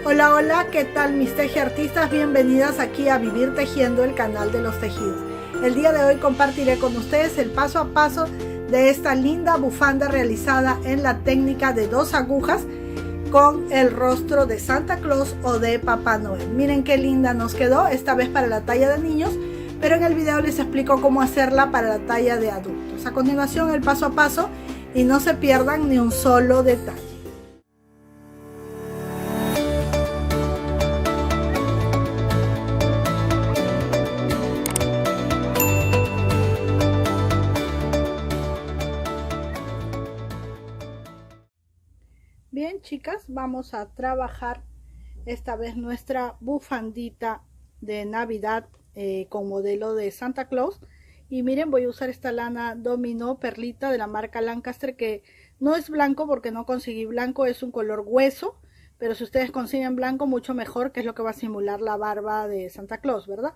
Hola, hola, ¿qué tal mis tejiartistas? Bienvenidas aquí a Vivir Tejiendo, el canal de los tejidos. El día de hoy compartiré con ustedes el paso a paso de esta linda bufanda realizada en la técnica de 2 agujas con el rostro de Santa Claus o de Papá Noel. Miren qué linda nos quedó, esta vez para la talla de niños, pero en el video les explico cómo hacerla para la talla de adultos. A continuación el paso a paso y no se pierdan ni un solo detalle. Bien, chicas, vamos a trabajar esta vez nuestra bufandita de Navidad con modelo de Santa Claus. Y miren, voy a usar esta lana Domino Perlita de la marca Lancaster, que no es blanco porque no conseguí blanco, es un color hueso, pero si ustedes consiguen blanco mucho mejor, que es lo que va a simular la barba de Santa Claus, ¿verdad?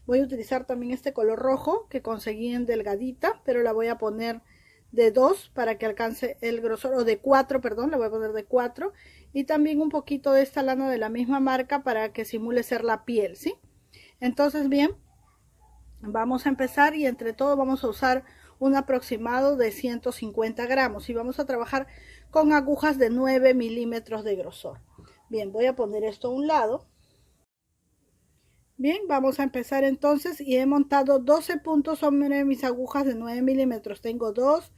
Voy a utilizar también este color rojo que conseguí en delgadita, pero la voy a poner de 2 para que alcance el grosor, o de 4, perdón, la voy a poner de 4, y también un poquito de esta lana de la misma marca para que simule ser la piel, ¿sí? Entonces, bien, vamos a empezar y entre todo vamos a usar un aproximado de 150 gramos y vamos a trabajar con agujas de 9 milímetros de grosor. Bien, voy a poner esto a un lado. Bien, vamos a empezar entonces y he montado 12 puntos sobre mis agujas de 9 milímetros. Tengo 2,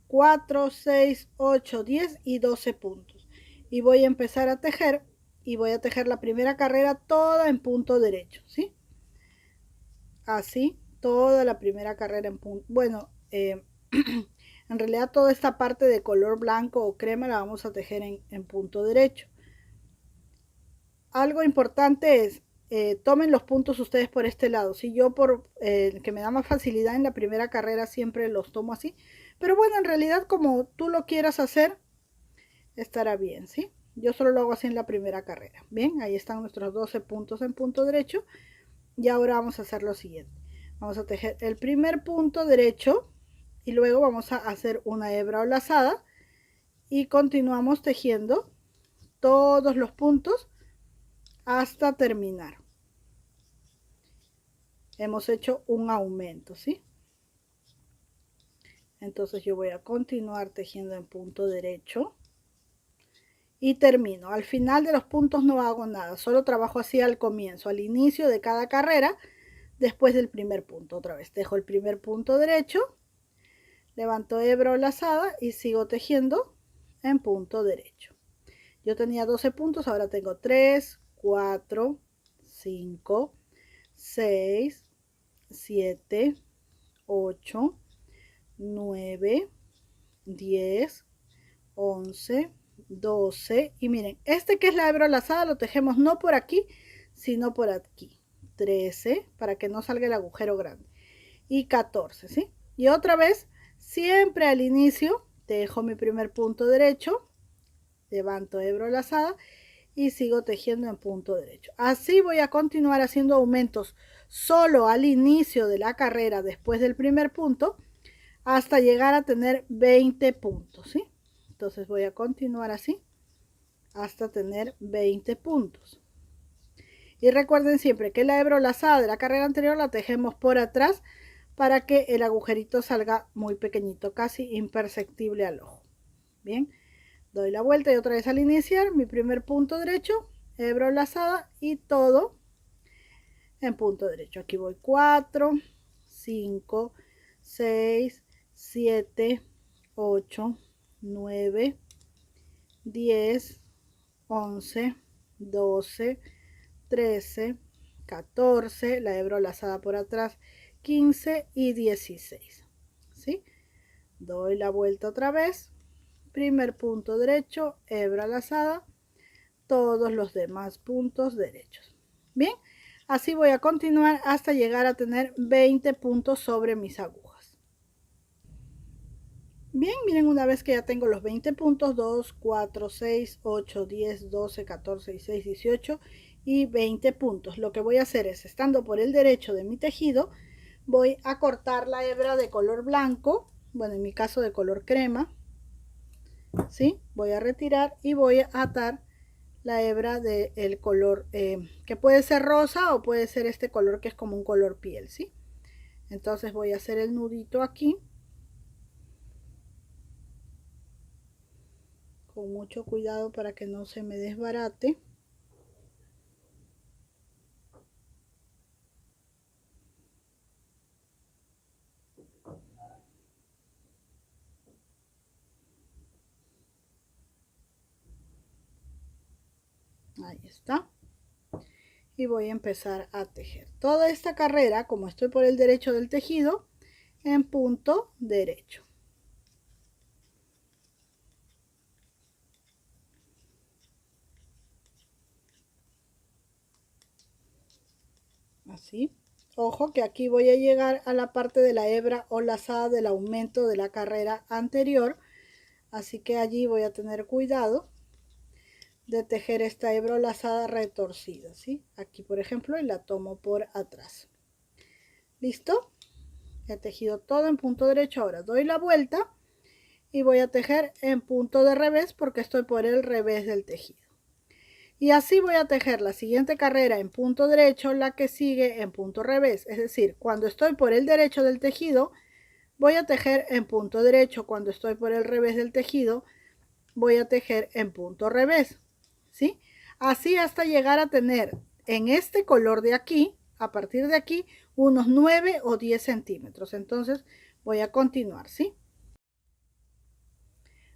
4, 6, 8, 10 y 12 puntos. Y voy a empezar a tejer y voy a tejer la primera carrera toda en punto derecho, ¿sí? Así, toda la primera carrera en punto. Bueno, en realidad toda esta parte de color blanco o crema la vamos a tejer en punto derecho. Algo importante es, tomen los puntos ustedes por este lado. Si yo por que me da más facilidad en la primera carrera siempre los tomo así. Pero bueno, en realidad como tú lo quieras hacer, estará bien, ¿sí? Yo solo lo hago así en la primera carrera. Bien, ahí están nuestros 12 puntos en punto derecho. Y ahora vamos a hacer lo siguiente. Vamos a tejer el primer punto derecho y luego vamos a hacer una hebra o lazada. Y continuamos tejiendo todos los puntos hasta terminar. Hemos hecho un aumento, ¿sí? Entonces yo voy a continuar tejiendo en punto derecho y termino. Al final de los puntos no hago nada, solo trabajo así al comienzo, al inicio de cada carrera, después del primer punto. Otra vez tejo el primer punto derecho, levanto hebra o lazada y sigo tejiendo en punto derecho. Yo tenía 12 puntos, ahora tengo 3, 4, 5, 6, 7, 8, 9, 10, 11, 12 y miren, este que es la hebra lazada lo tejemos no por aquí, sino por aquí. 13 para que no salga el agujero grande y 14, ¿sí? Y otra vez, siempre al inicio tejo mi primer punto derecho, levanto hebra lazada y sigo tejiendo en punto derecho. Así voy a continuar haciendo aumentos solo al inicio de la carrera después del primer punto hasta llegar a tener 20 puntos, ¿sí? Entonces voy a continuar así hasta tener 20 puntos. Y recuerden siempre que la hebra lazada de la carrera anterior la tejemos por atrás para que el agujerito salga muy pequeñito, casi imperceptible al ojo. Bien, doy la vuelta y otra vez al iniciar mi primer punto derecho, hebra lazada y todo en punto derecho. Aquí voy 4, 5, 6, 7, 8, 9, 10, 11, 12, 13, 14, la hebra lazada por atrás, 15 y 16, ¿sí? Doy la vuelta otra vez, primer punto derecho, hebra lazada, todos los demás puntos derechos. Bien, así voy a continuar hasta llegar a tener 20 puntos sobre mis agujas. Bien, miren, una vez que ya tengo los 20 puntos, 2, 4, 6, 8, 10, 12, 14, 16, 18 y 20 puntos. Lo que voy a hacer es, estando por el derecho de mi tejido, voy a cortar la hebra de color blanco, bueno, en mi caso de color crema, ¿sí? Voy a retirar y voy a atar la hebra del color que puede ser rosa o puede ser este color que es como un color piel, ¿sí? Entonces voy a hacer el nudito aquí con mucho cuidado para que no se me desbarate. Ahí está. Y voy a empezar a tejer toda esta carrera, como estoy por el derecho del tejido, en punto derecho. Así. Ojo que aquí voy a llegar a la parte de la hebra o lazada del aumento de la carrera anterior, así que allí voy a tener cuidado de tejer esta hebra o lazada retorcida, ¿sí? Aquí por ejemplo y la tomo por atrás. ¿Listo? He tejido todo en punto derecho. Ahora doy la vuelta y voy a tejer en punto de revés porque estoy por el revés del tejido. Y así voy a tejer la siguiente carrera en punto derecho, la que sigue en punto revés. Es decir, cuando estoy por el derecho del tejido, voy a tejer en punto derecho. Cuando estoy por el revés del tejido, voy a tejer en punto revés. ¿Sí? Así hasta llegar a tener en este color de aquí, a partir de aquí, unos 9 o 10 centímetros. Entonces voy a continuar, ¿sí?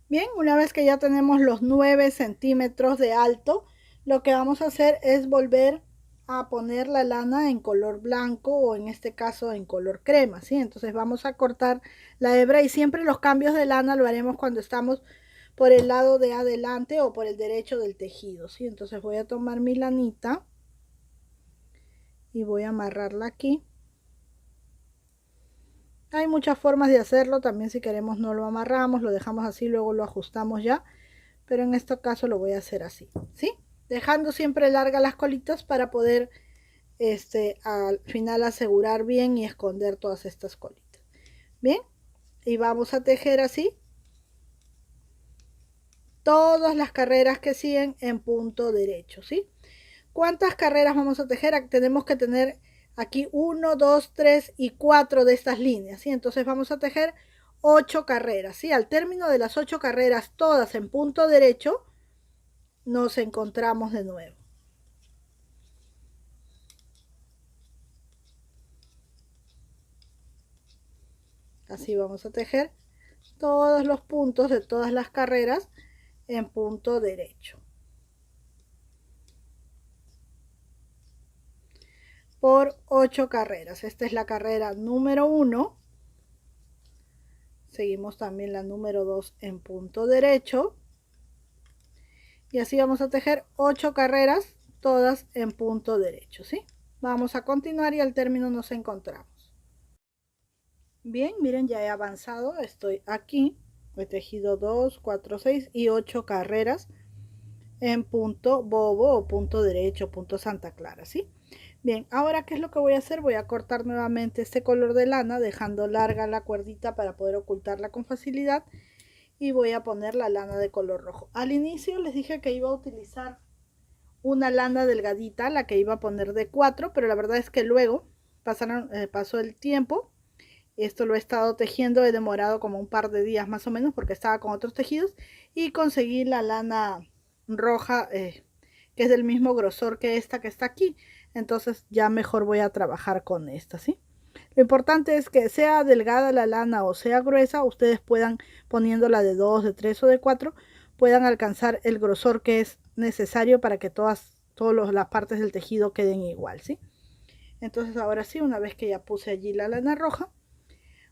Bien, una vez que ya tenemos los 9 centímetros de alto, lo que vamos a hacer es volver a poner la lana en color blanco o en este caso en color crema, ¿sí? Entonces vamos a cortar la hebra y siempre los cambios de lana lo haremos cuando estamos por el lado de adelante o por el derecho del tejido, ¿sí? Entonces voy a tomar mi lanita y voy a amarrarla aquí. Hay muchas formas de hacerlo, también si queremos no lo amarramos, lo dejamos así, luego lo ajustamos ya, pero en este caso lo voy a hacer así, ¿sí? Dejando siempre largas las colitas para poder al final asegurar bien y esconder todas estas colitas. Bien, y vamos a tejer así todas las carreras que siguen en punto derecho, ¿sí? ¿Cuántas carreras vamos a tejer? Tenemos que tener aquí 1, 2, 3 y 4 de estas líneas, ¿sí? Entonces vamos a tejer 8 carreras, ¿sí? Al término de las 8 carreras, todas en punto derecho, nos encontramos de nuevo. Así vamos a tejer todos los puntos de todas las carreras en punto derecho. Por 8 carreras. Esta es la carrera número 1. Seguimos también la número 2 en punto derecho. Y así vamos a tejer 8 carreras, todas en punto derecho, ¿sí? Vamos a continuar y al término nos encontramos. Bien, miren, ya he avanzado, estoy aquí. He tejido 2, 4, 6 y 8 carreras en punto bobo o punto derecho, punto Santa Clara, ¿sí? Bien, ahora ¿qué es lo que voy a hacer? Voy a cortar nuevamente este color de lana, dejando larga la cuerdita para poder ocultarla con facilidad. Y voy a poner la lana de color rojo. Al inicio les dije que iba a utilizar una lana delgadita, la que iba a poner de 4, pero la verdad es que luego pasó el tiempo. Esto lo he estado tejiendo, he demorado como un par de días más o menos porque estaba con otros tejidos y conseguí la lana roja que es del mismo grosor que esta que está aquí. Entonces ya mejor voy a trabajar con esta, ¿sí? Lo importante es que sea delgada la lana o sea gruesa, ustedes puedan poniéndola de 2, de 3 o de 4, puedan alcanzar el grosor que es necesario para que todas las partes del tejido queden igual, ¿sí? Entonces ahora sí, una vez que ya puse allí la lana roja,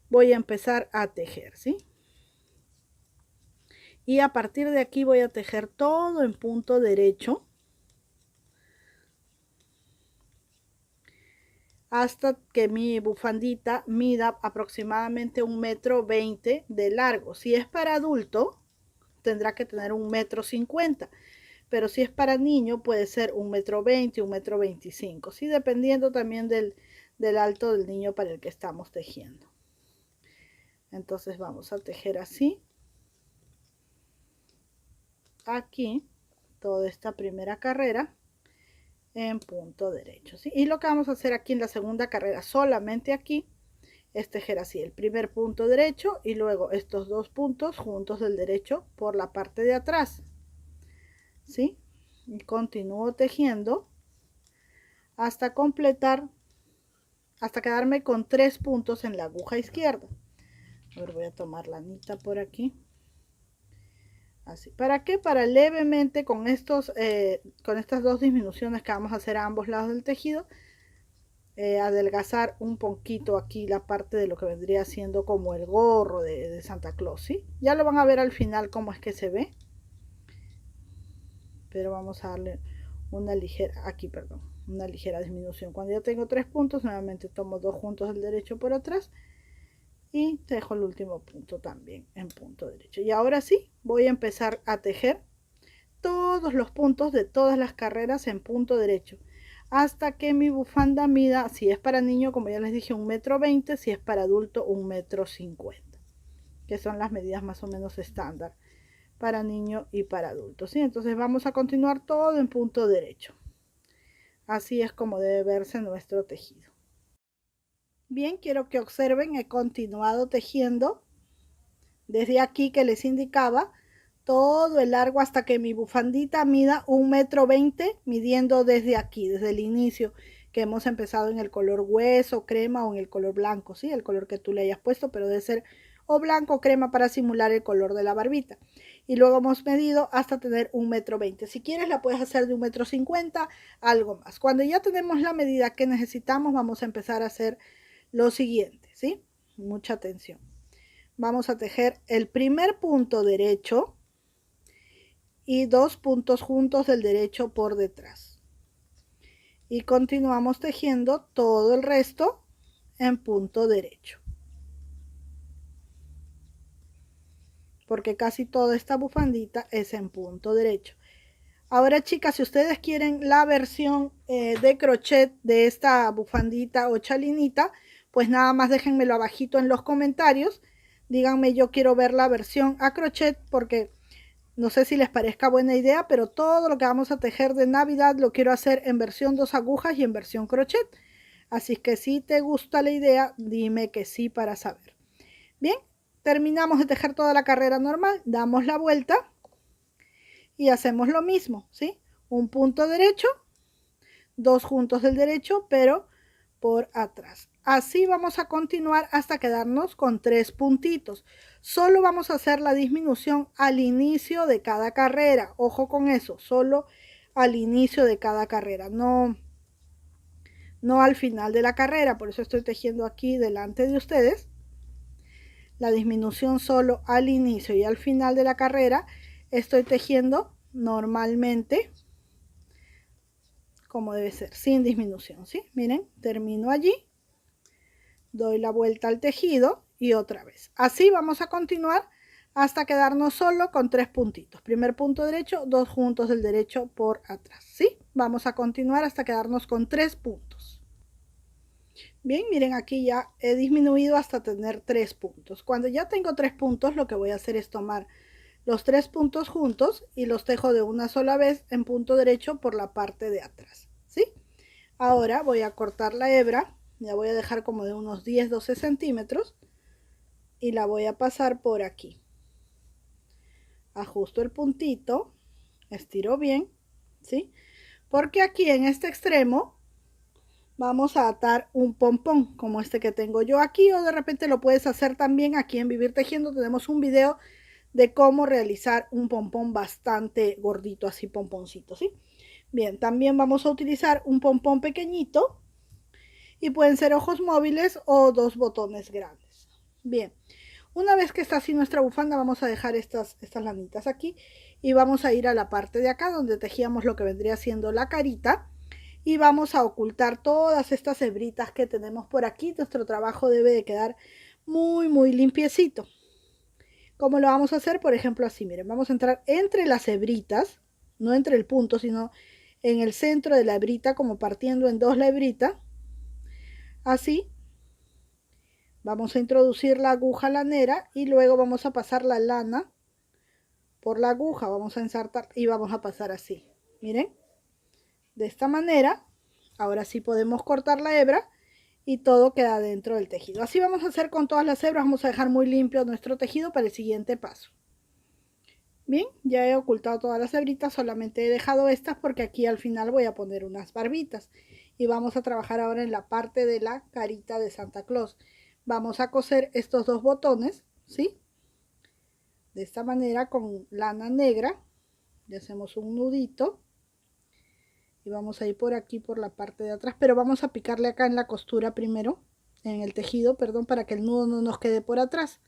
voy a empezar a tejer, ¿sí? Y a partir de aquí voy a tejer todo en punto derecho hasta que mi bufandita mida aproximadamente 1,20 m de largo. Si es para adulto, tendrá que tener 1,50 m, pero si es para niño puede ser 1,20 m, 1,25 m, ¿sí? Dependiendo también del alto del niño para el que estamos tejiendo. Entonces vamos a tejer así. Aquí toda esta primera carrera en punto derecho, ¿sí? Y lo que vamos a hacer aquí en la segunda carrera, solamente aquí, es tejer así el primer punto derecho y luego estos dos puntos juntos del derecho por la parte de atrás, ¿sí? Y continúo tejiendo hasta completar, hasta quedarme con 3 puntos en la aguja izquierda. A ver, voy a tomar la anita por aquí. Así. ¿Para qué? Para levemente con estas dos disminuciones que vamos a hacer a ambos lados del tejido, adelgazar un poquito aquí la parte de lo que vendría siendo como el gorro de Santa Claus, ¿sí? Ya lo van a ver al final cómo es que se ve. Pero vamos a darle una ligera, aquí perdón, una ligera disminución. Cuando ya tengo 3 puntos, nuevamente tomo 2 juntos del derecho por atrás y tejo el último punto también en punto derecho. Y ahora sí, voy a empezar a tejer todos los puntos de todas las carreras en punto derecho hasta que mi bufanda mida, si es para niño, como ya les dije, 1,20 m, si es para adulto 1,50 m, que son las medidas más o menos estándar para niño y para adultos, ¿sí? Entonces vamos a continuar todo en punto derecho. Así es como debe verse nuestro tejido. Bien, quiero que observen, he continuado tejiendo desde aquí que les indicaba todo el largo hasta que mi bufandita mida 1,20 m, midiendo desde aquí, desde el inicio que hemos empezado en el color hueso, crema o en el color blanco, ¿sí? El color que tú le hayas puesto, pero debe ser o blanco o crema para simular el color de la barbita. Y luego hemos medido hasta tener 1,20 m. Si quieres la puedes hacer de 1,50 m, algo más. Cuando ya tenemos la medida que necesitamos, vamos a empezar a hacer lo siguiente, ¿sí? Mucha atención. Vamos a tejer el primer punto derecho y 2 puntos juntos del derecho por detrás. Y continuamos tejiendo todo el resto en punto derecho. Porque casi toda esta bufandita es en punto derecho. Ahora, chicas, si ustedes quieren la versión de crochet de esta bufandita o chalinita, pues nada más déjenmelo abajito en los comentarios. Díganme, yo quiero ver la versión a crochet porque no sé si les parezca buena idea, pero todo lo que vamos a tejer de Navidad lo quiero hacer en versión 2 agujas y en versión crochet. Así que si te gusta la idea, dime que sí para saber. Bien, terminamos de tejer toda la carrera normal, damos la vuelta y hacemos lo mismo, ¿sí? Un punto derecho, 2 juntos del derecho, pero por atrás. Así vamos a continuar hasta quedarnos con 3 puntitos. Solo vamos a hacer la disminución al inicio de cada carrera. Ojo con eso, solo al inicio de cada carrera, no al final de la carrera. Por eso estoy tejiendo aquí delante de ustedes. La disminución solo al inicio y al final de la carrera estoy tejiendo normalmente como debe ser, sin disminución, ¿sí? Miren, termino allí, doy la vuelta al tejido y otra vez. Así vamos a continuar hasta quedarnos solo con 3 puntitos. Primer punto derecho, 2 juntos del derecho por atrás, ¿sí? Vamos a continuar hasta quedarnos con 3 puntos. Bien, miren, aquí ya he disminuido hasta tener 3 puntos. Cuando ya tengo 3 puntos, lo que voy a hacer es tomar los 3 puntos juntos y los tejo de una sola vez en punto derecho por la parte de atrás, ¿sí? Ahora voy a cortar la hebra, la voy a dejar como de unos 10-12 centímetros y la voy a pasar por aquí. Ajusto el puntito, estiro bien, ¿sí? Porque aquí en este extremo vamos a atar un pompón como este que tengo yo aquí, o de repente lo puedes hacer también aquí en Vivir Tejiendo. Tenemos un video de cómo realizar un pompón bastante gordito, así pomponcito, ¿sí? Bien, también vamos a utilizar un pompón pequeñito y pueden ser ojos móviles o 2 botones grandes. Bien, una vez que está así nuestra bufanda, vamos a dejar estas lanitas aquí y vamos a ir a la parte de acá donde tejíamos lo que vendría siendo la carita y vamos a ocultar todas estas hebritas que tenemos por aquí. Nuestro trabajo debe de quedar muy limpiecito. ¿Cómo lo vamos a hacer? Por ejemplo, así, miren, vamos a entrar entre las hebritas, no entre el punto, sino en el centro de la hebrita, como partiendo en 2 la hebrita. Así, vamos a introducir la aguja lanera y luego vamos a pasar la lana por la aguja, vamos a ensartar y vamos a pasar así. Miren, de esta manera. Ahora sí podemos cortar la hebra y todo queda dentro del tejido. Así vamos a hacer con todas las hebras. Vamos a dejar muy limpio nuestro tejido para el siguiente paso. Bien, ya he ocultado todas las hebritas, solamente he dejado estas porque aquí al final voy a poner unas barbitas. Y vamos a trabajar ahora en la parte de la carita de Santa Claus. Vamos a coser estos dos botones, ¿sí? De esta manera con lana negra. Le hacemos un nudito. Y vamos a ir por aquí, por la parte de atrás. Pero vamos a picarle acá en la costura primero. En el tejido, perdón, para que el nudo no nos quede por atrás.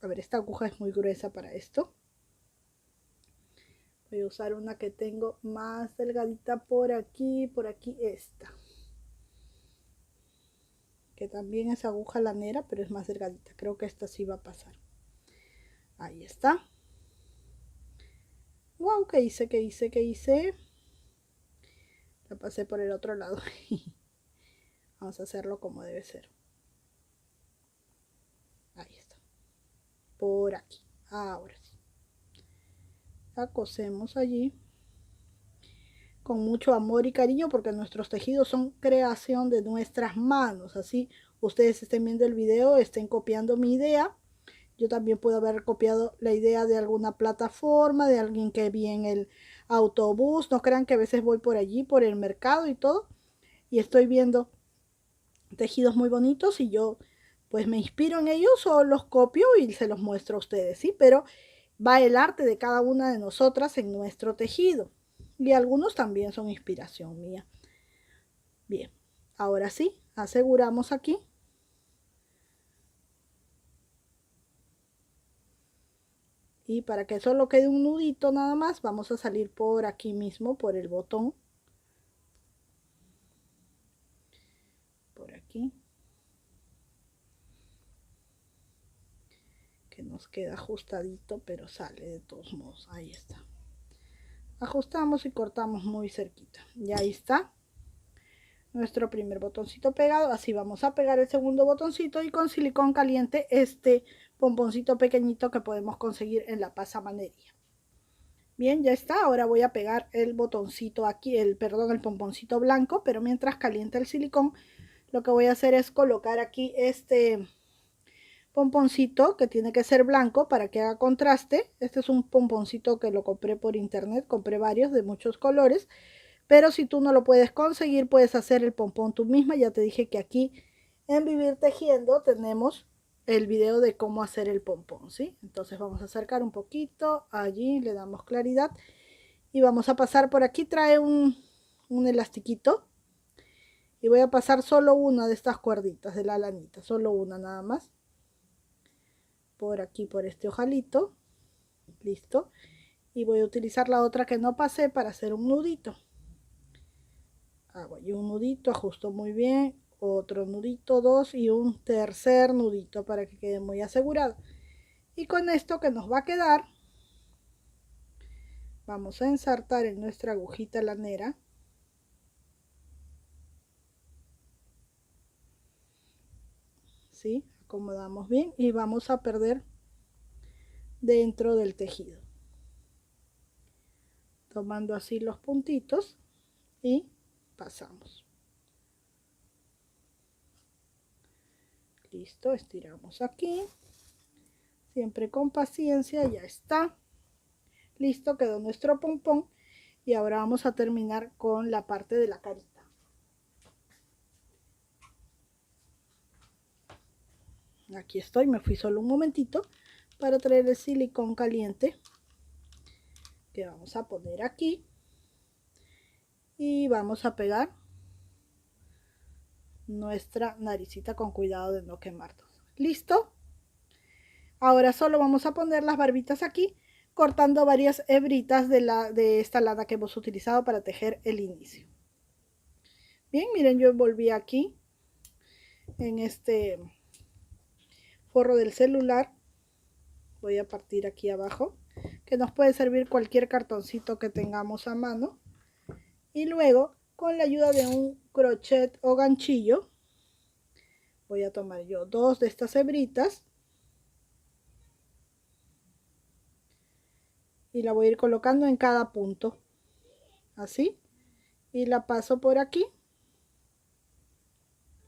A ver, esta aguja es muy gruesa para esto. Voy a usar una que tengo más delgadita por aquí esta. Que también es aguja lanera, pero es más delgadita. Creo que esta sí va a pasar. Ahí está. Wow, ¿qué hice? ¿Qué hice? ¿Qué hice? La pasé por el otro lado. Vamos a hacerlo como debe ser. Ahí está. Por aquí. Ahora sí. La cosemos allí con mucho amor y cariño porque nuestros tejidos son creación de nuestras manos. Así ustedes estén viendo el video, estén copiando mi idea. Yo también puedo haber copiado la idea de alguna plataforma, de alguien que vi en el autobús. No crean que a veces voy por allí, por el mercado y todo, y estoy viendo tejidos muy bonitos y yo pues me inspiro en ellos o los copio y se los muestro a ustedes, ¿sí? Pero va el arte de cada una de nosotras en nuestro tejido. Y algunos también son inspiración mía. Bien, ahora sí, aseguramos aquí. Y para que solo quede un nudito nada más, vamos a salir por aquí mismo, por el botón. Por aquí. Que nos queda ajustadito, pero sale de todos modos. Ahí está. Ajustamos y cortamos muy cerquita. Y ahí está nuestro primer botoncito pegado. Así vamos a pegar el segundo botoncito y con silicón caliente este pomponcito pequeñito que podemos conseguir en la pasamanería. Bien, ya está. Ahora voy a pegar el botoncito aquí, el pomponcito blanco, pero mientras calienta el silicón, lo que voy a hacer es colocar aquí este pomponcito que tiene que ser blanco para que haga contraste. Este es un pomponcito que lo compré por internet, compré varios de muchos colores, pero si tú no lo puedes conseguir, puedes hacer el pompón tú misma. Ya te dije que aquí en Vivir Tejiendo tenemos el video de cómo hacer el pompón, ¿sí? Entonces vamos a acercar un poquito, allí le damos claridad y vamos a pasar por aquí. Trae un elastiquito y voy a pasar solo una de estas cuerditas de la lanita, solo una nada más. Por aquí, por este ojalito, listo, y voy a utilizar la otra que no pasé para hacer un nudito. Hago yo un nudito, ajusto muy bien, otro nudito, dos y un tercer nudito para que quede muy asegurado. Y con esto que nos va a quedar, vamos a ensartar en nuestra agujita lanera. ¿Sí? Acomodamos bien y vamos a perder dentro del tejido, tomando así los puntitos y pasamos. Listo, estiramos aquí, siempre con paciencia. Ya está listo, quedó nuestro pompón y ahora vamos a terminar con la parte de la carita. Aquí estoy, me fui solo un momentito para traer el silicón caliente que vamos a poner aquí y vamos a pegar nuestra naricita con cuidado de no quemarnos. Listo, ahora solo vamos a poner las barbitas aquí, cortando varias hebritas de esta lana que hemos utilizado para tejer el inicio. Bien, miren, yo envolví aquí en este forro del celular. Voy a partir aquí abajo, que nos puede servir cualquier cartoncito que tengamos a mano, y luego con la ayuda de un crochet o ganchillo voy a tomar yo dos de estas hebritas y la voy a ir colocando en cada punto, así, y la paso por aquí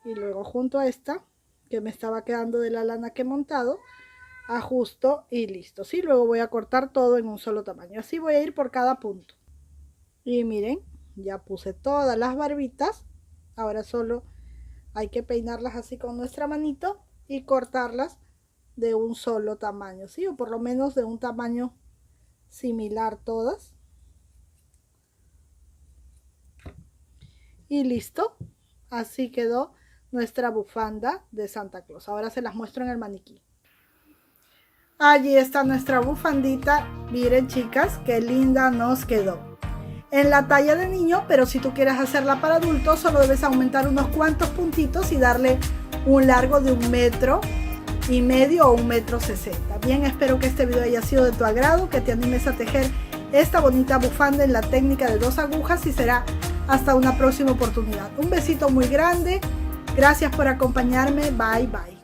y luego junto a esta que me estaba quedando de la lana que he montado, ajusto y listo. Sí, luego voy a cortar todo en un solo tamaño, así voy a ir por cada punto. Y miren, ya puse todas las barbitas, ahora solo hay que peinarlas así con nuestra manito y cortarlas de un solo tamaño, ¿sí? O por lo menos de un tamaño similar todas. Y listo, así quedó nuestra bufanda de Santa Claus. Ahora se las muestro en el maniquí. Allí está nuestra bufandita. Miren, chicas, qué linda nos quedó. En la talla de niño, pero si tú quieres hacerla para adultos, solo debes aumentar unos cuantos puntitos y darle un largo de 1,5 m o 1,60 m. Bien, espero que este video haya sido de tu agrado, que te animes a tejer esta bonita bufanda en la técnica de 2 agujas y será hasta una próxima oportunidad. Un besito muy grande. Gracias por acompañarme. Bye, bye.